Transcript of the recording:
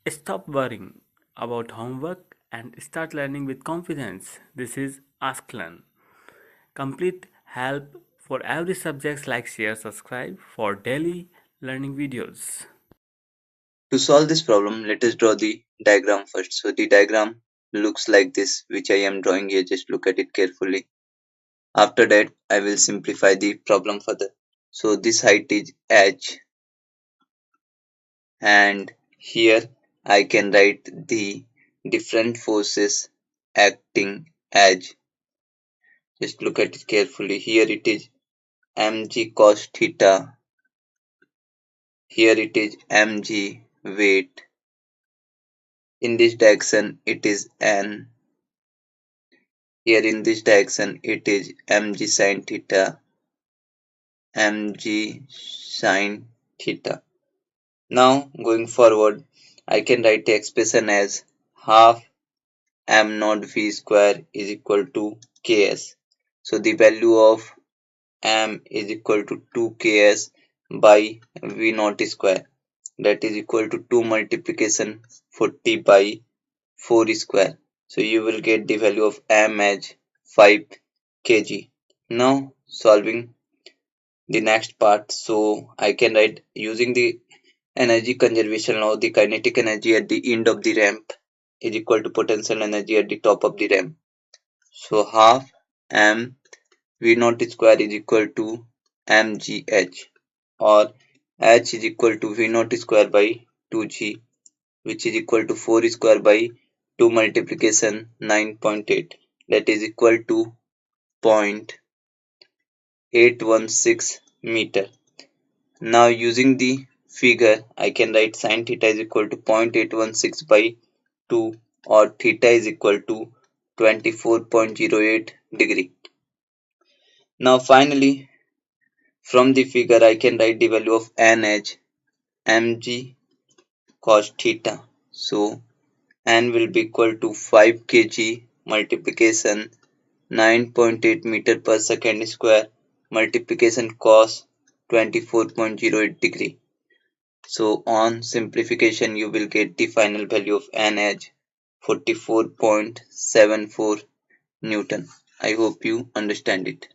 Stop worrying about homework and start learning with confidence. This is Ask Learn. Complete help for every subject. Like, share, subscribe for daily learning videos. To solve this problem, let us draw the diagram first. So the diagram looks like this, which I am drawing here. Just look at it carefully. After that, I will simplify the problem further. So this height is h, and here I can write the different forces acting as. Just look at it carefully. Here it is mg cos theta. Here it is mg weight. In this direction it is n. Here in this direction it is mg sin theta, mg sin theta. Now going forward, I can write the expression as half m naught v square is equal to ks. So the value of m is equal to 2ks by v naught square, that is equal to 2 multiplication 40 by 4 square. So you will get the value of m as 5 kg. Now solving the next part, so I can write using the energy conservation law, the kinetic energy at the end of the ramp is equal to potential energy at the top of the ramp. So half m v naught square is equal to mgh, or h is equal to v naught square by 2g, which is equal to 4 square by 2 multiplication 9.8, that is equal to 0.816 meter. Now using the figure, I can write sin theta is equal to 0.816 by 2, or theta is equal to 24.08 degree. Now finally, from the figure I can write the value of n as mg cos theta. So n will be equal to 5 kg multiplication 9.8 meter per second square multiplication cos 24.08 degree. So on simplification you will get the final value of n as 44.74 Newton. I hope you understand it.